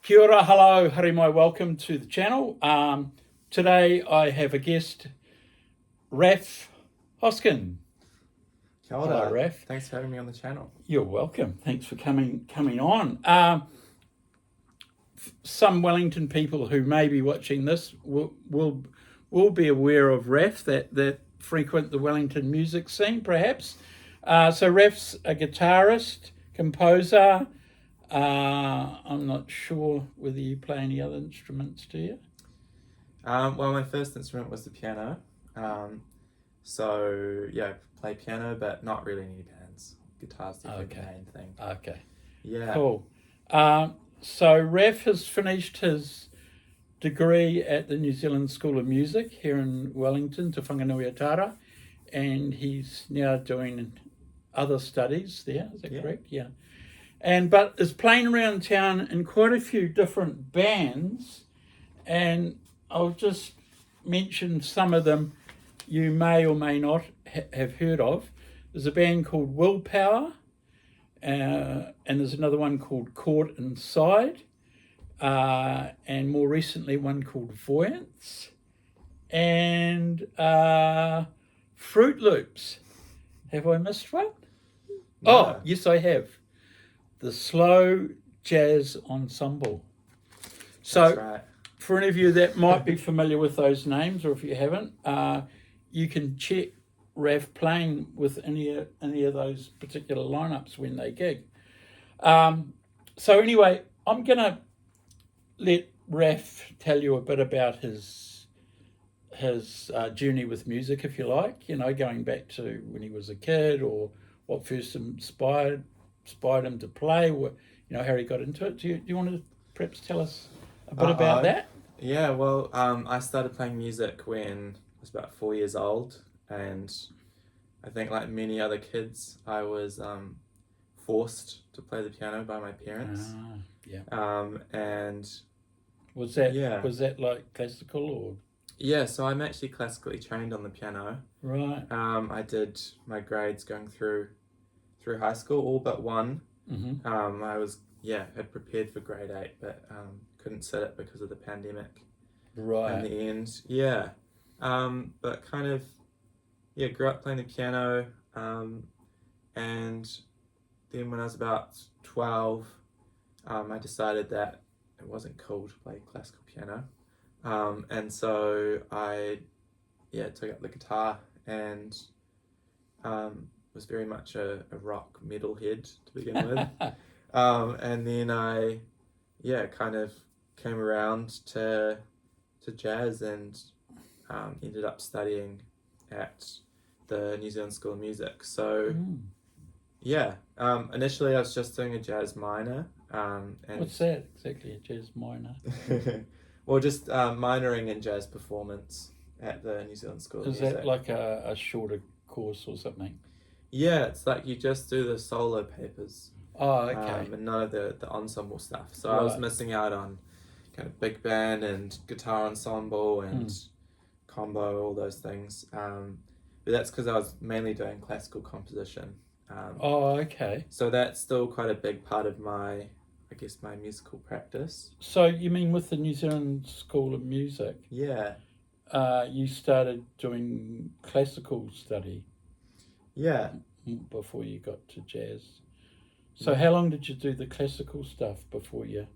Kia ora, hello, harimai, welcome to the channel. Today I have a guest, RAF HOSKING. Kia ora. Hello, Raf. Thanks for having me on the channel. You're welcome. Thanks for coming on. Some Wellington people who may be watching this will be aware of RAF that frequent the Wellington music scene, perhaps. So RAF's a guitarist, composer. I'm not sure whether you play any other instruments, do you? Well, my first instrument was the piano. So yeah, I play piano, but not really any bands. Guitar's definitely the main thing. Okay. Yeah. Cool. So Raf has finished his degree at the New Zealand School of Music here in Wellington, Te Whanganui-a-Tara, and he's now doing other studies there. Is that correct? Yeah. But is playing around town in quite a few different bands, and I'll just mention some of them you may or may not have heard of. There's a band called Willpower, and there's another one called Caught Inside, and more recently one called Voyance, and Fruit Loops. Have I missed one? No. Oh, yes, I have. The Slow Jazz Ensemble. So, that's right. For any of you that might be familiar with those names, or if you haven't, you can check RAF playing with any of those particular lineups when they gig. So anyway, I'm going to let RAF tell you a bit about his journey with music, if you like. You know, going back to when he was a kid, or what first inspired him to play, or how he got into it. Do you want to perhaps tell us a bit about that? Yeah, well, I started playing music when I was about 4 years old, and I think like many other kids, I was forced to play the piano by my parents. And was that like classical or? Yeah, so I'm actually classically trained on the piano. Right. I did my grades going through high school, all but one. Mm-hmm. I was had prepared for grade 8, but couldn't sit it because of the pandemic. Right. In the end, but kind of grew up playing the piano, and then when I was about 12, I decided that it wasn't cool to play classical piano, and so I took up the guitar and was very much a rock metalhead to begin with. And then I kind of came around to jazz and ended up studying at the New Zealand School of Music. So initially I was just doing a jazz minor. And what's that exactly, a jazz minor? Well, just minoring in jazz performance at the New Zealand School of Music. Is that like a shorter course or something? Yeah, it's like you just do the solo papers. Oh, okay. And none of the ensemble stuff. So I was missing out on kind of big band and guitar ensemble and combo, all those things. But that's because I was mainly doing classical composition. Okay. So that's still quite a big part of my musical practice. So you mean with the New Zealand School of Music? Yeah. You started doing classical study? Yeah. Before you got to jazz. So how long did you do the classical stuff before you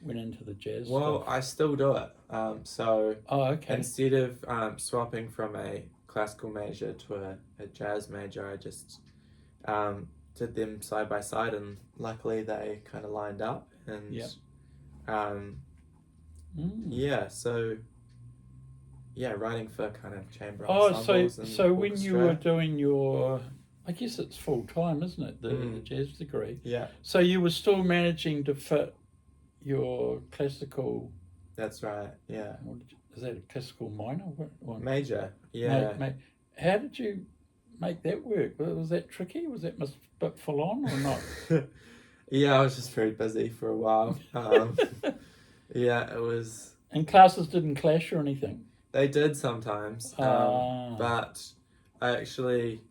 went into the jazz stuff? I still do it. Okay. Instead of swapping from a classical major to a jazz major, I just did them side by side, and luckily they kind of lined up. And writing for kind of chamber ensembles. So when you were doing your, I guess it's full time, isn't it? The jazz degree. Yeah. So you were still managing to fit your classical. That's right. Yeah. Is that a classical minor? Major. Yeah. How did you make that work? Was that tricky? Was that a bit full on or not? Yeah, I was just very busy for a while. It was. And classes didn't clash or anything? They did sometimes, but I actually.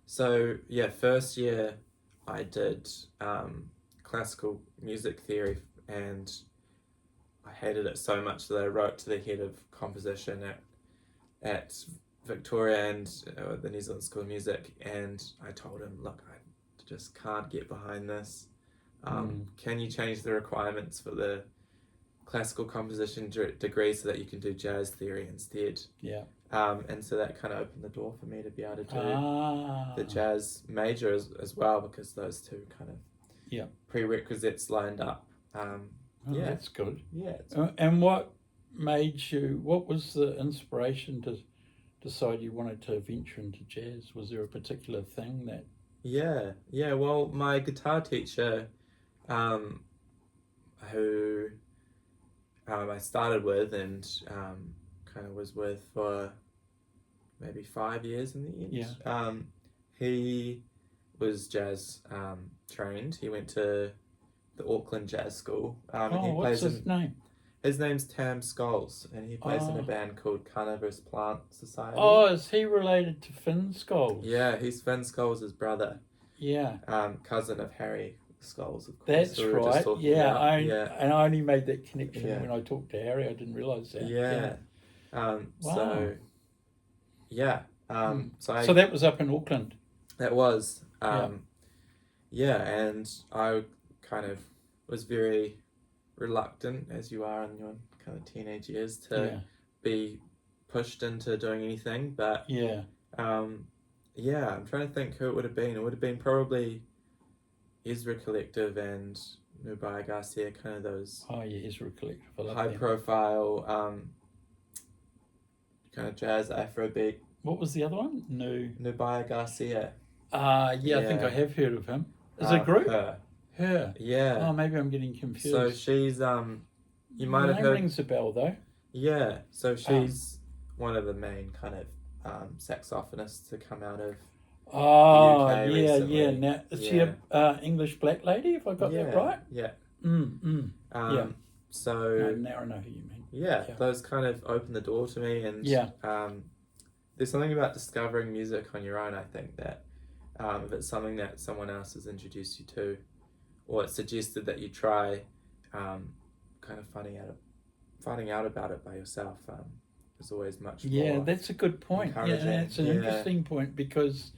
So first year I did classical music theory and I hated it so much that I wrote to the head of composition at Victoria and the New Zealand School of Music, and I told him, look, I just can't get behind this. Can you change the requirements for the classical composition degree so that you can do jazz theory instead? Yeah. And so that kind of opened the door for me to be able to do the jazz major as well, because those two kind of prerequisites lined up. That's good. Yeah. And what was the inspiration to decide you wanted to venture into jazz? Was there a particular thing that... Yeah. Well, my guitar teacher, who I started with and kind of was with for maybe 5 years in the end. Yeah. He was jazz trained. He went to the Auckland Jazz School. What's his name? His name's Tam Scholes, and he plays in a band called Carnivorous Plant Society. Oh, is he related to Finn Scholes? Yeah, he's Finn Scholes' brother. Yeah. Cousin of Harry Scholes, of course. That's right. And I only made that connection Yeah. when I talked to Harry. I didn't realise that. Yeah. Wow. So, yeah. So that was up in Auckland. That was. Yeah, and I kind of was very reluctant, as you are in your kind of teenage years, to be pushed into doing anything. But I'm trying to think who it would have been. It would have been probably Ezra Collective and Nubia Garcia, kind of those Ezra Collective. I love high them. profile kind of jazz Afrobeat. What was the other one? Nubia Garcia. I think I have heard of him. Is it a group? Her. Yeah. Oh, maybe I'm getting confused. So she's you might have name heard. Rings a bell though. Yeah. So she's one of the main kind of saxophonists to come out of the UK recently. Now is she a English black lady? If I got that right? Yeah. So now I know who you mean. Yeah, those kind of opened the door to me, and there's something about discovering music on your own. I think that if it's something that someone else has introduced you to, or it's suggested that you try, kind of finding out about it by yourself is always much more. Yeah, that's a good point. Yeah, that's an interesting point, because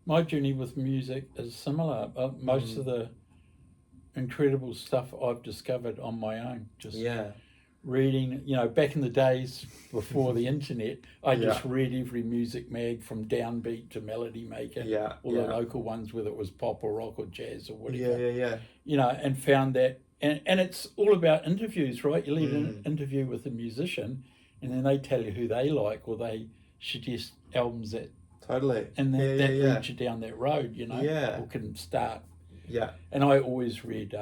my journey with music is similar. Most of the incredible stuff I've discovered on my own, just reading, back in the days before the internet, I just read every music mag from Downbeat to Melody Maker, all the local ones, whether it was pop or rock or jazz or whatever. And found that, and it's all about interviews, right? You leave an interview with a musician, and then they tell you who they like, or they suggest albums that and that leads you down that road, or can start. Yeah. And I always read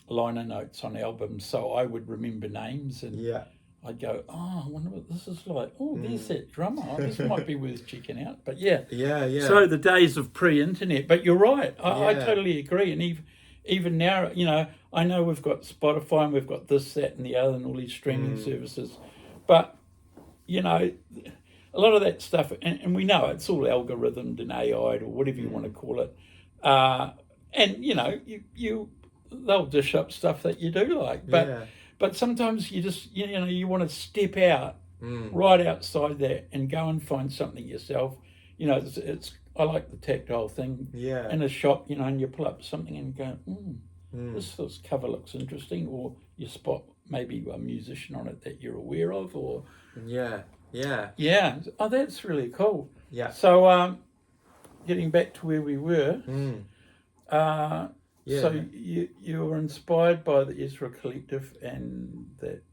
liner notes on albums, so I would remember names, and I'd go, I wonder what this is like. Oh, there's that drummer. Oh, this might be worth checking out. But so the days of pre-internet. But you're right. I totally agree. And even now, I know we've got Spotify and we've got this, that, and the other, and all these streaming services. But a lot of that stuff, and we know it's all algorithmed and AI'd or whatever you want to call it. And they'll dish up stuff that you do like, but sometimes you just you want to step out right outside that and go and find something yourself. It's I like the tactile thing in a shop, and you pull up something and go, this cover looks interesting, or you spot maybe a musician on it that you're aware of, or oh, that's really cool. So getting back to where we were. So you were inspired by the Ezra Collective and that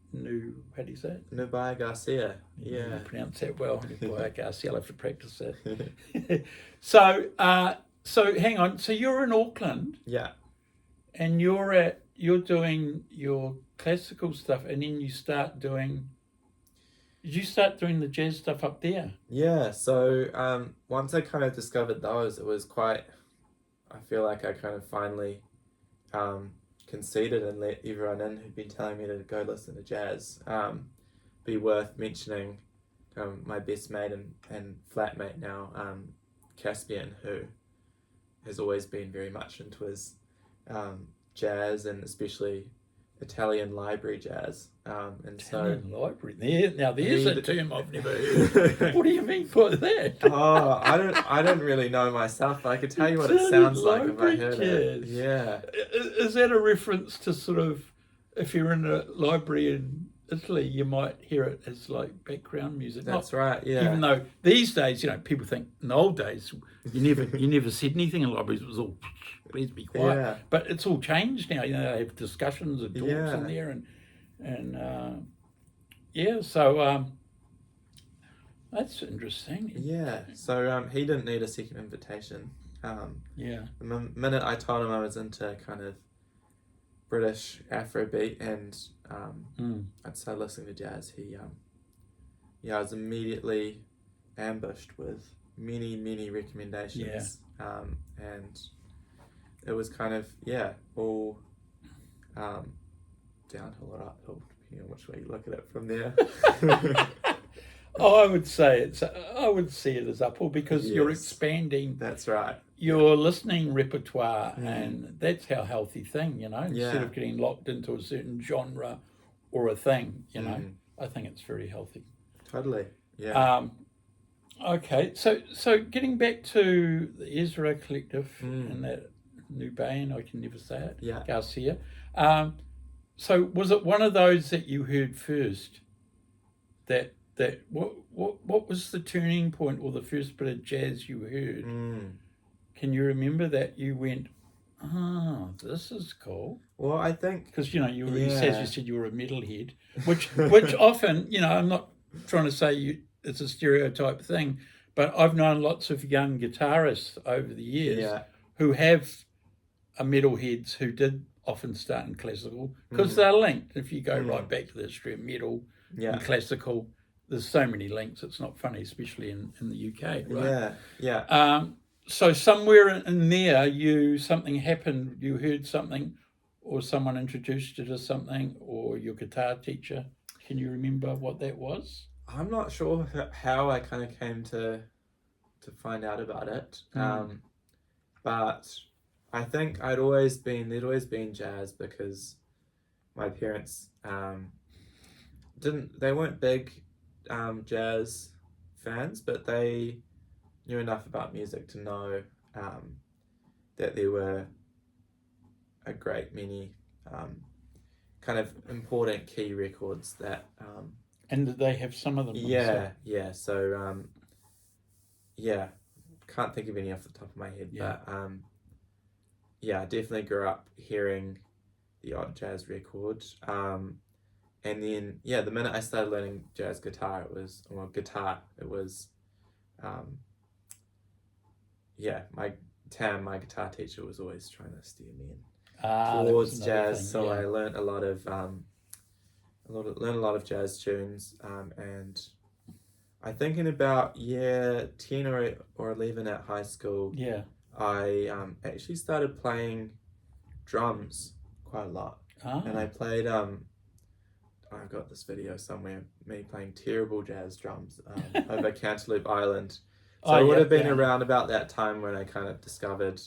how do you say it? Nubia Garcia. Yeah. You pronounce that well. Nubia Garcia, I'll have to practice that. So hang on. So you're in Auckland. Yeah. And you're doing your classical stuff, and then you start doing... Did you start doing the jazz stuff up there? Yeah, so once I kind of discovered those, it was quite... I feel like I kind of finally conceded and let everyone in who'd been telling me to go listen to jazz. Be worth mentioning my best mate and flatmate now, Caspian, who has always been very much into his jazz, and especially Italian library jazz. And Italian library. There's a term I've never so heard. What do you mean by that? oh, I don't really know myself, but I could tell you what it sounds like if I heard it. Jazz. Yeah. Is that a reference to sort of, if you're in a library in Italy, you might hear it as like background music? That's right, yeah. Even though these days, people think in the old days you never said anything in libraries. It was all please be quiet. Yeah. But it's all changed now. They have discussions and talks Yeah. in there, So that's interesting. Yeah. So he didn't need a second invitation. Yeah. The minute I told him I was into kind of British Afrobeat and I'd started listening to jazz, I was immediately ambushed with many recommendations. And it was kind of all downhill or uphill, depending on which way you look at it from there. I would see it as uphill because you're Yes. expanding. That's right. Your listening repertoire, and that's how healthy thing, instead Yeah. of getting locked into a certain genre or a thing, I think it's very healthy. Totally. Yeah. Okay, so getting back to the Ezra Collective and that new band, I can never say it, Yeah. Garcia. So was it one of those that you heard first? What was the turning point or the first bit of jazz you heard? Can you remember that you went, this is cool? Well, I think Because as you said, you were a metalhead, which often, I'm not trying to say it's a stereotype thing, but I've known lots of young guitarists over the years who have metalheads who did often start in classical because they're linked. If you go right back to the history of metal and classical, there's so many links. It's not funny, especially in the UK, right? Yeah. So somewhere in there, something happened. You heard something, or someone introduced you to something, or your guitar teacher. Can you remember what that was? I'm not sure how I kind of came to find out about it, but I think there'd always been jazz because my parents they weren't big jazz fans, but they knew enough about music to know that there were a great many kind of important key records that and did they have some of them? So can't think of any off the top of my head, but I definitely grew up hearing the odd jazz record, and then the minute I started learning jazz guitar, it was my guitar teacher was always trying to steer me in towards jazz, so I learned a lot of jazz tunes, and I think in about year 10 or 11 at high school, I actually started playing drums quite a lot, and I played I've got this video somewhere, me playing terrible jazz drums over Cantaloupe Island. So it would have been around about that time when I kind of discovered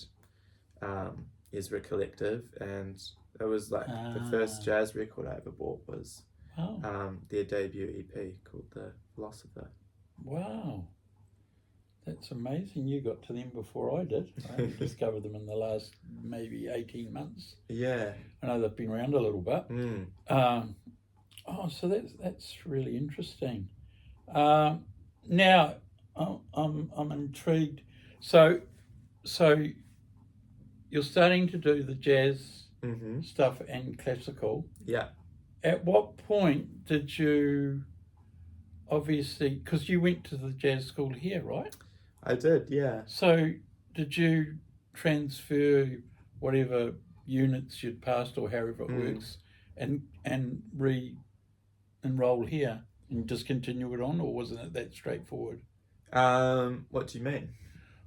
Ezra Collective, and it was like the first jazz record I ever bought was their debut EP called The Philosopher. Wow. That's amazing. You got to them before I did. I only discovered them in the last maybe 18 months. Yeah. I know they've been around a little bit. So that's really interesting. Now, I'm intrigued. So you're starting to do the jazz stuff and classical. Yeah. At what point did you, obviously, because you went to the jazz school here, right? I did, yeah. So did you transfer whatever units you'd passed or however it works and re-enroll here and just continue it on, or wasn't it that straightforward? What do you mean?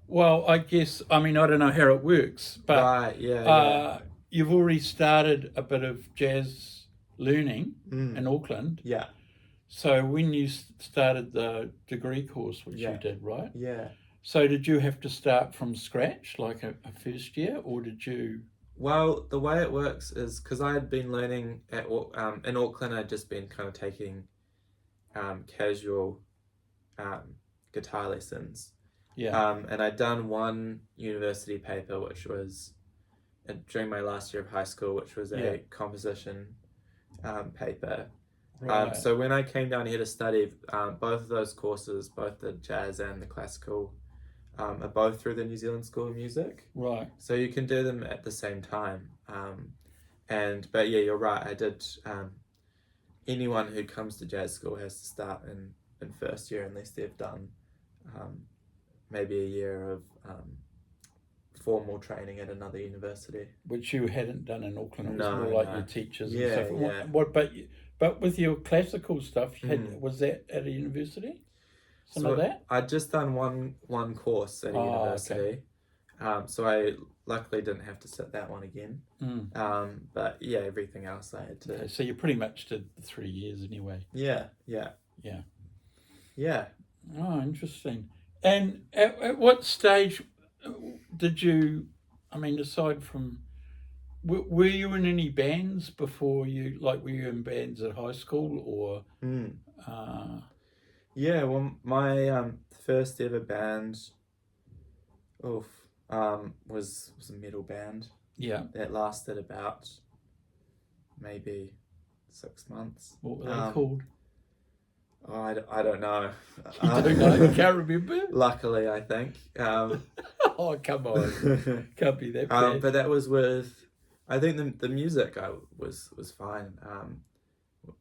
Well, I don't know how it works, but right, you've already started a bit of jazz learning in Auckland. Yeah. So when you started the degree course, which you did, right? Yeah. So did you have to start from scratch, like a first year, or did you Well, the way it works is because I had been learning in Auckland. I'd just been kind of taking casual guitar lessons. Yeah. And I'd done one university paper, which was during my last year of high school, which was a composition paper. Right. So when I came down here to study, both of those courses, both the jazz and the classical, are both through the New Zealand School of Music. Right. So you can do them at the same time. But yeah, you're right. I did. Anyone who comes to jazz school has to start in first year unless they've done maybe a year of formal training at another university. Which you hadn't done in Auckland. It was No, more like no. your teachers and Yeah, stuff. yeah. But with your classical stuff, you had, was that at a university? Some of that? I'd just done one course at a university. Okay. So I luckily didn't have to sit that one again. Mm. But yeah, everything else I had to. Okay, so you pretty much did 3 years anyway. Yeah. Oh, interesting. And at what stage did you, I mean, aside from, were you in any bands before you, like were you in bands at high school or? Yeah, well, my first ever band was a metal band. Yeah. That lasted about maybe 6 months. What were they called? Oh, I don't know. You don't know? You can't remember? Luckily, I think. Oh, come on. Can't be that bad. But that was with, I think the music was fine.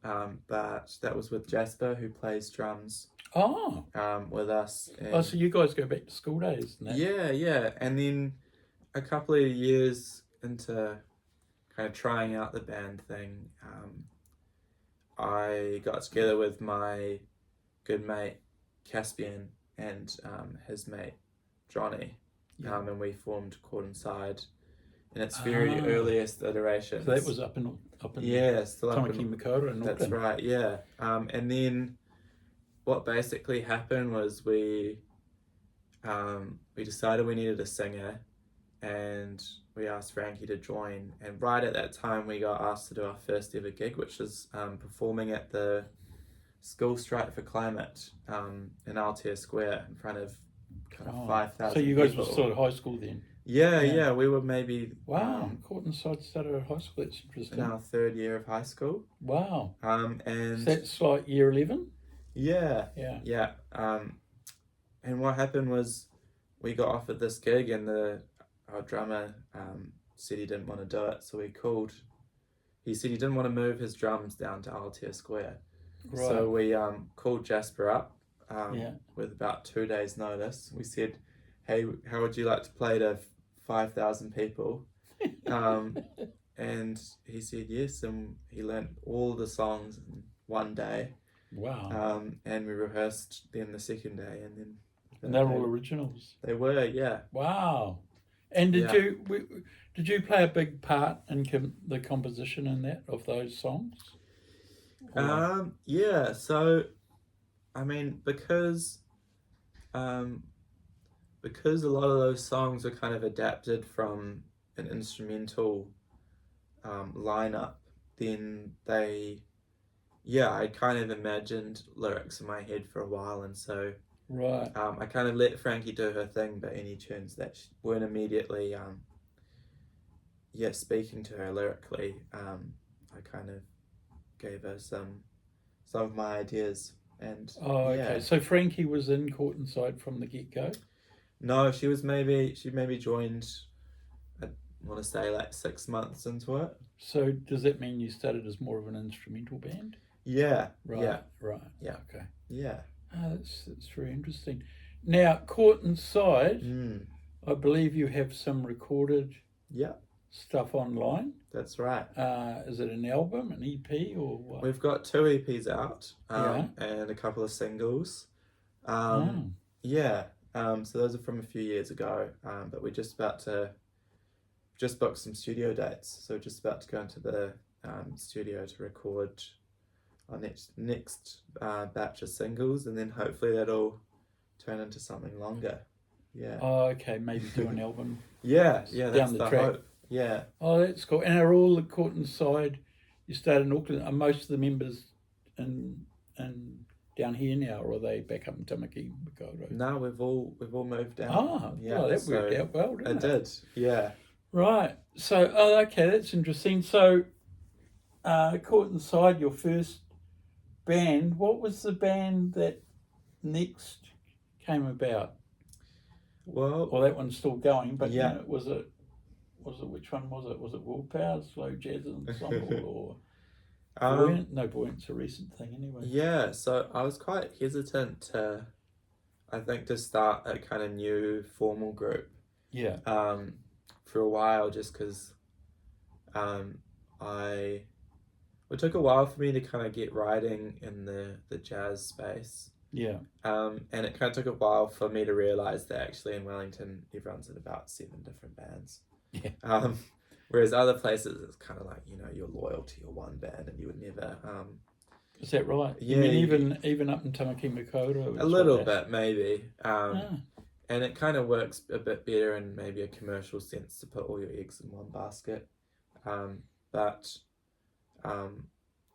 But that was with Jasper, who plays drums. Oh. With us. Oh, so you guys go back to school days and that? Yeah. And then a couple of years into kind of trying out the band thing, I got together with my good mate Caspian and his mate Johnny, and we formed Chord Inside in its very earliest iteration. So that was up in still up Tamaki Makaurau in Auckland. That's right, yeah. And then what basically happened was we decided we needed a singer, and we asked Frankie to join. And right at that time, we got asked to do our first ever gig, which was performing at the School Strike for Climate in Aotea Square in front of kind of 5,000 So you guys people. were sort of high school then? Yeah, we were maybe... Wow, Chord Inside started at high school, that's interesting. In our third year of high school. Wow. And so that's like year 11? Yeah. And what happened was we got offered this gig, and our drummer said he didn't want to do it, so he said he didn't want to move his drums down to Aotea Square. Right. So we called Jasper up with about 2 days notice. We said, hey, how would you like to play to 5,000 people? And he said yes, and he learnt all the songs in one day. Wow. And we rehearsed them the second day, and then... And they were all originals? They were, yeah. Wow. And did you play a big part in the composition in that, of those songs? Yeah, so, I mean, because a lot of those songs are kind of adapted from an instrumental lineup, then I kind of imagined lyrics in my head for a while, and so right. I kind of let Frankie do her thing, but any tunes that weren't immediately speaking to her lyrically, I kind of gave her some of my ideas. And okay. So Frankie was in Chord Inside from the get-go? No, she maybe joined, I want to say, like 6 months into it. So does that mean you started as more of an instrumental band? Yeah. Right. Yeah. Right. Yeah. Okay. Yeah. That's very interesting. Now, Chord Inside, I believe you have some recorded stuff online. That's right. Is it an album, an EP, or what? We've got 2 EPs out and a couple of singles. Yeah. So those are from a few years ago, but we're just booked some studio dates. So we're just about to go into the studio to record our next batch of singles, and then hopefully that'll turn into something longer. Yeah. Oh, okay. Maybe do an album. Yeah. That's down the track. hope. Yeah. Oh, that's cool. And are all the Courtney side, you started in Auckland, are most of the members in down here now, or are they back up in Tamaki, Makaurau? No, we've all moved down. Ah, Yeah, well, that so worked out well, didn't it it? did. Yeah. Right. So, oh, okay, that's interesting. So, Courtney side, your first band, what was the band that next came about? Well, Well, that one's still going, but yeah. you know, was it which one was it? Was it Willpower, Slow Jazz Ensemble, or Buoyant? No, Buoyant's a recent thing anyway. Yeah, so I was quite hesitant to, I think, to start a kind of new formal group. Yeah. For a while, just because it took a while for me to kind of get writing in the jazz space. Yeah. And it kind of took a while for me to realise that actually in Wellington, everyone's in about 7 different bands. Yeah. Whereas other places, it's kind of like, you know, you're loyal to your one band and you would never... Is that right? Yeah. You mean even up in Tamaki Makaurau? A little bit, maybe. And it kind of works a bit better in maybe a commercial sense to put all your eggs in one basket.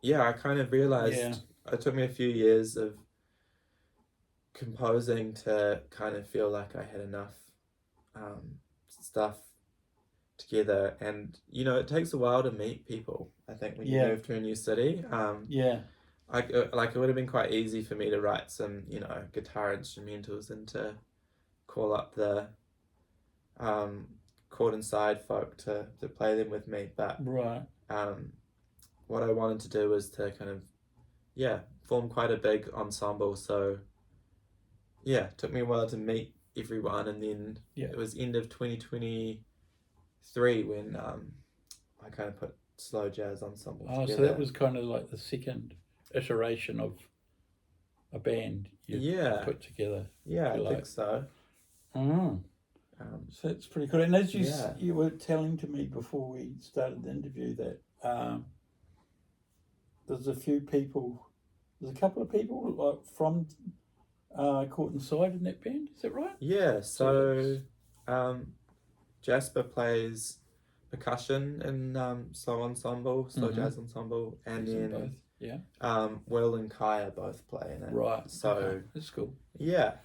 Yeah, I kind of realised it took me a few years of composing to kind of feel like I had enough stuff together. And, you know, it takes a while to meet people, I think, when you move to a new city. It would have been quite easy for me to write some, you know, guitar instrumentals and to call up the chord and side folk to play them with me. But what I wanted to do was to kind of, form quite a big ensemble. So, it took me a while to meet everyone. And then it was end of 2023 when I kind of put Slow Jazz Ensemble together. So that was kind of like the second iteration of a band you put together. Yeah, I think so. So that's pretty cool. And as you were telling to me before we started the interview that there's a couple of people like from Court and Side in that band. Is that right? Yeah. So Jasper plays percussion in Slow Jazz Ensemble, and then both. Will and Kai are both playing it. Right. So that's cool. Yeah.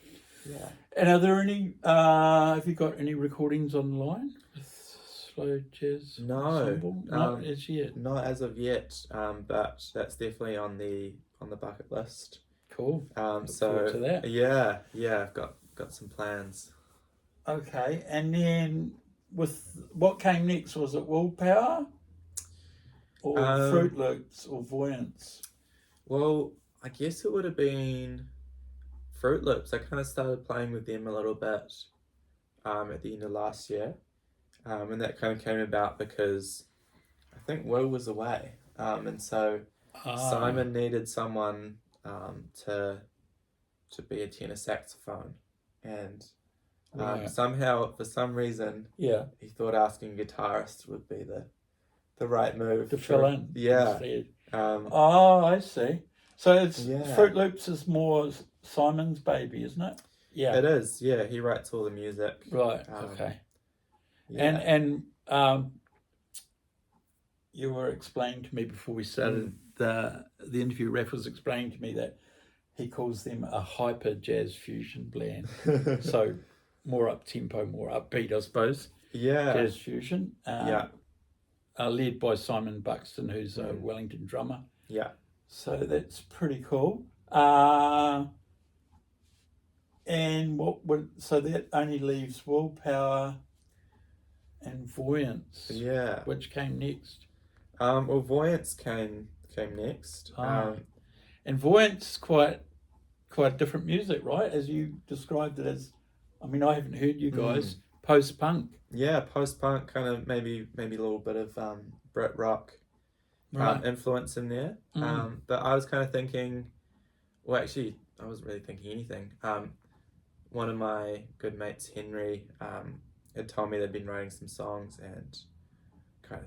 And are there any? Have you got any recordings online with Slow Jazz Ensemble? Not as yet. Not as of yet. But that's definitely on the bucket list. Cool. Look forward to that. Yeah. I've got some plans. Okay, and then with what came next? Was it Willpower, or Fruit Loops, or Voyance? Well, I guess it would have been Fruit Loops. I kind of started playing with them a little bit at the end of last year, and that kind of came about because I think Will was away, and so Simon needed someone to be a tenor saxophone, and somehow, for some reason, he thought asking a guitarist would be the right move to fill in. Yeah. I see. So it's Fruit Loops is more Simon's baby, isn't it? Yeah, it is. Yeah, he writes all the music. Right. Okay. Yeah. And you were explaining to me before we started the interview. RAF was explaining to me that he calls them a hyper jazz fusion blend. So more up tempo, more upbeat, I suppose. Yeah. Jazz fusion. Led by Simon Buxton, who's a Wellington drummer. Yeah. So that's pretty cool. And so that only leaves Willpower and Voyance. Yeah. Which came next? Well, Voyance came next. And Voyance quite different music, right? As you described it as, I mean, I haven't heard you guys, post-punk. Yeah, post-punk, kind of maybe a little bit of Brit rock influence in there. But I was kind of thinking, well, actually, I wasn't really thinking anything. One of my good mates, Henry, had told me they'd been writing some songs, and I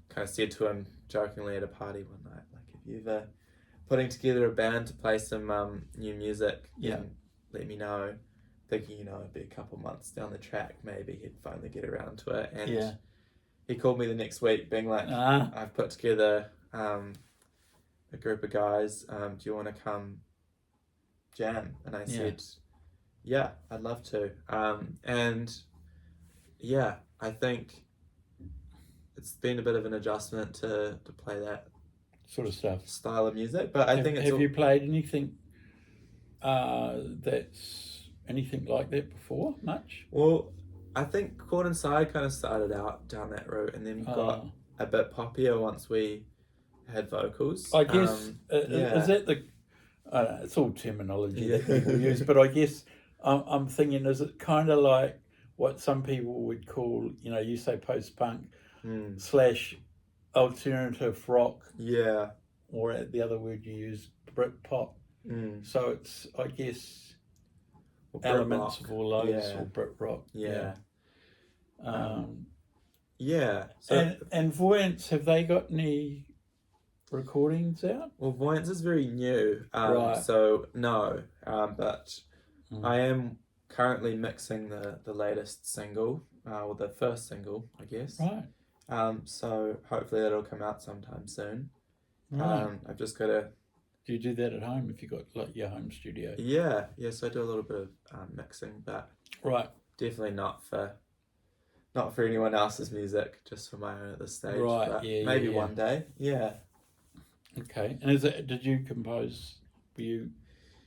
kind of said to him jokingly at a party one night, like, if you ever putting together a band to play some new music, then let me know. Thinking, it'd be a couple months down the track, maybe he'd finally get around to it. And he called me the next week, being like, "I've put together a group of guys. Do you want to come jam?" And I said, "Yeah, I'd love to." And yeah, I think it's been a bit of an adjustment to play that sort of stuff, style of music. But I think it's have you played anything that's anything like that before much? Well, I think Chord Inside kind of started out down that route, and then got a bit poppier once we had vocals. I guess is that the it's all terminology that people use, but I guess I'm thinking, is it kind of like what some people would call, you say post-punk / alternative rock, or the other word you use, Brit-pop. So it's, I guess, elements of all those, or Brit rock. So, and Voyance, have they got any recordings out? Well, Voyance is very new, right. So no, but I am currently mixing the latest single, or the first single, I guess. Right. So hopefully that'll come out sometime soon. Right. I've just got to. Do you do that at home if you got like your home studio? So I do a little bit of mixing, but right, definitely not for anyone else's music, just for my own at this stage. Right, but maybe one day. Okay, and did you compose? Were you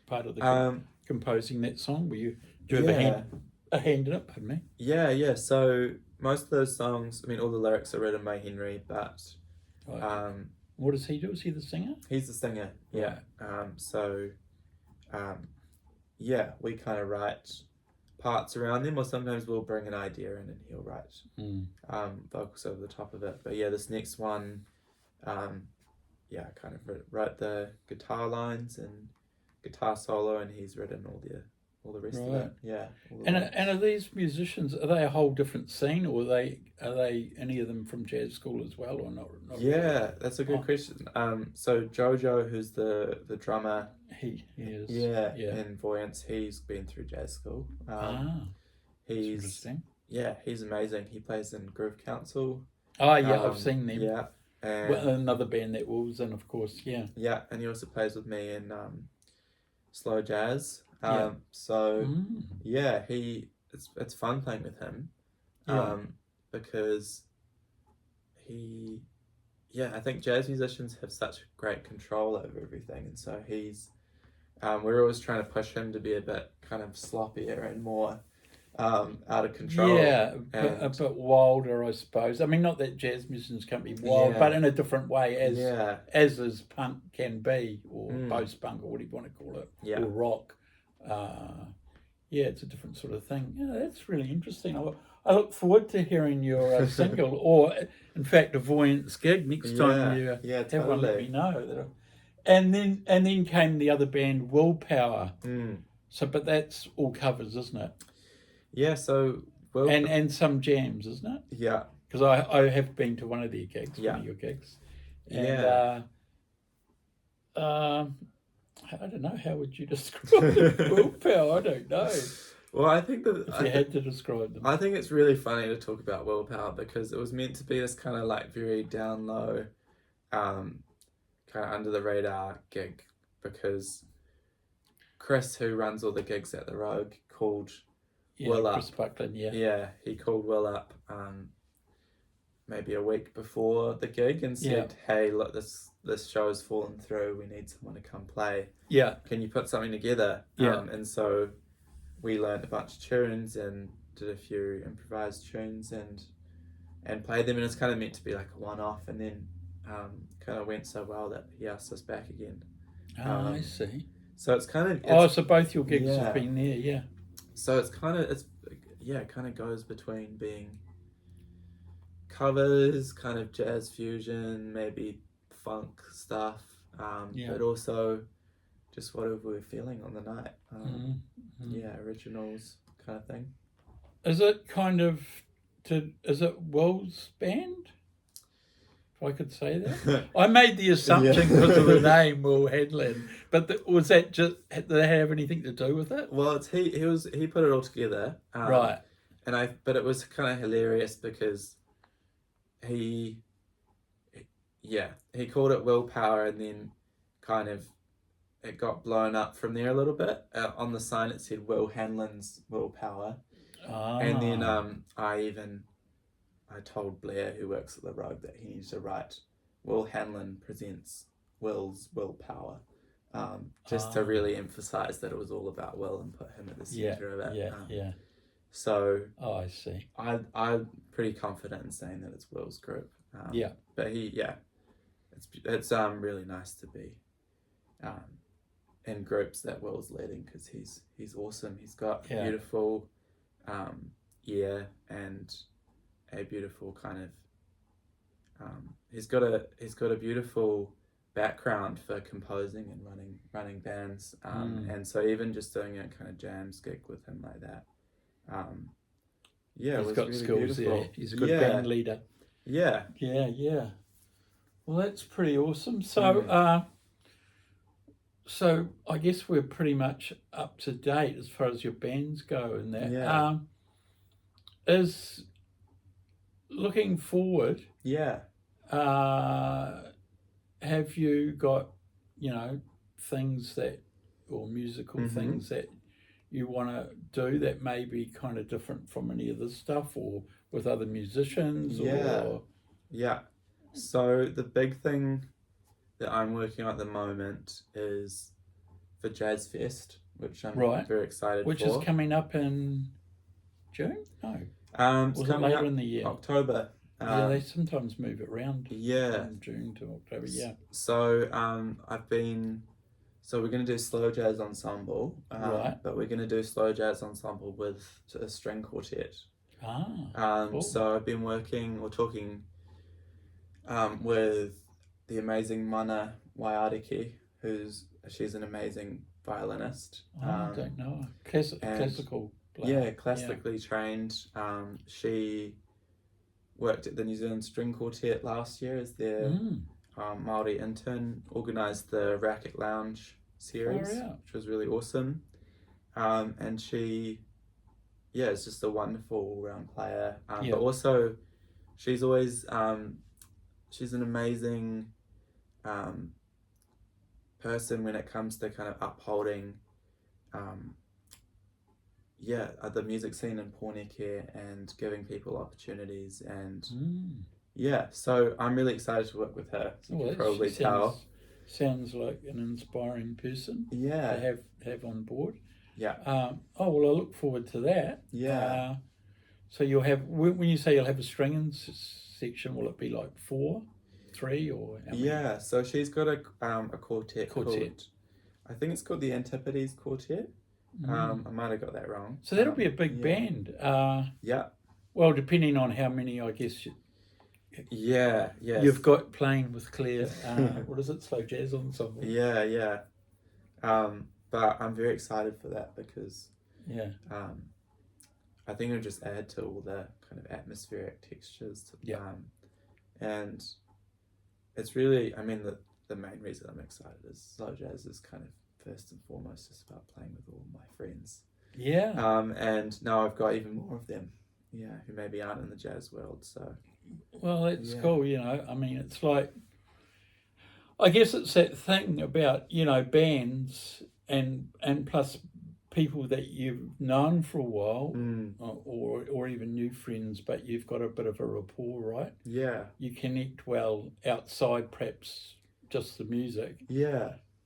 part of the composing that song? Do you have a hand in it? Pardon me. Yeah. So most of those songs, I mean, all the lyrics are written by Henry, but what does he do? Is he the singer? He's the singer. Yeah. We kind of write parts around them, or sometimes we'll bring an idea in and he'll write vocals over the top of it. But this next one, I kind of wrote the guitar lines and guitar solo, and he's written all the rest of it. Yeah. And are these musicians, are they a whole different scene, or are they any of them from jazz school as well, or not really? That's a good question. So Jojo, who's the drummer, he is. In Voyance, he's been through jazz school. He's interesting. He's amazing. He plays in Groove Council. I've seen them. Yeah. And another band that Will's in, of course. Yeah, and he also plays with me in slow jazz. It's fun playing with him, because I think jazz musicians have such great control over everything, and so we're always trying to push him to be a bit kind of sloppier and more out of control. A bit wilder, I suppose. I mean, not that jazz musicians can't be wild, but in a different way, as is punk can be, or post-punk, or what do you want to call it, or rock. It's a different sort of thing. That's really interesting. I look forward to hearing your single, or in fact a Voyance gig next time you have one. Let me know. And then came the other band, Willpower. So, but that's all covers, isn't it? Yeah. So and some jams, isn't it? Yeah. Because I have been to one of their gigs, one of your gigs, and I don't know, how would you describe Willpower? I don't know. Well, I think that if you had to describe them, I think it's really funny to talk about Willpower, because it was meant to be this kind of like very down low, kind of under the radar gig, because Chris, who runs all the gigs at the Rogue, called Will up. Chris Buckland, he called Will up maybe a week before the gig and said, "Hey, look, this show's fallen through. We need someone to come play. Can you put something together?" And so we learned a bunch of tunes and did a few improvised tunes and played them, and it's kind of meant to be like a one-off, and then kind of went so well that he asked us back again. I see. So it's kind of so both your gigs have been there, So it kind of goes between being covers, kind of jazz fusion, maybe funk stuff, but also just whatever we're feeling on the night. Originals kind of thing. Is it kind of is it Will's band? If I could say that. I made the assumption because of the name Will Headland, but was that just, did they have anything to do with it? Well, he put it all together. Right. But it was kind of hilarious because he called it willpower, and then kind of it got blown up from there a little bit. On the sign it said Will Hanlon's willpower. And then I told Blair, who works at the Rogue, that he needs to write Will Hanlon presents Will's willpower, just to really emphasize that it was all about Will and put him at the center of it. So I see. I'm pretty confident in saying that it's Will's group. But it's really nice to be in groups that Will's leading, because he's awesome. He's got beautiful ear and a beautiful kind of he's got a beautiful background for composing and running bands, and so even just doing a kind of jams gig with him like that, he's it was got really skills beautiful. there. He's a good band leader. Yeah. Well, that's pretty awesome. So so I guess we're pretty much up to date as far as your bands go and that. Is looking forward, have you got, things that, or musical things that you want to do that may be kind of different from any of this stuff, or with other musicians? So the big thing that I'm working on at the moment is for Jazz Fest, which I'm very excited which for. Which is coming up in June? No. It's was coming it later up in the year? October. They sometimes move it around. From June to October. So we're going to do slow jazz ensemble. But we're going to do slow jazz ensemble with a string quartet. Cool. So I've been talking with the amazing Mana Waiariki, she's an amazing violinist. I don't know. Classical player. Yeah, classically trained. She worked at the New Zealand String Quartet last year as their Māori intern, organised the Racket Lounge series, which was really awesome. And she is just a wonderful all-round player. But also, she's always she's an amazing person when it comes to kind of upholding the music scene in Pōneke and giving people opportunities, and so I'm really excited to work with her. So you can probably tell. Sounds like an inspiring person to have on board. Well, I look forward to that. So you'll have, when you say you'll have a string section, will it be like 4, 3, or how many? So she's got a quartet called, I think it's called the Antipodes Quartet. I might have got that wrong. So that'll be a big band. Well, depending on how many, I guess. You've got playing with Claire. What is it? Slow Jazz Ensemble. But I'm very excited for that, because I think it'll just add to all the kind of atmospheric textures. And it's really, the main reason I'm excited is slow jazz is kind of first and foremost just about playing with all my friends. And now I've got even more of them, who maybe aren't in the jazz world. So, well, it's cool, it's like, I guess it's that thing about, bands and plus people that you've known for a while, or even new friends, but you've got a bit of a rapport, right? You connect well outside perhaps just the music.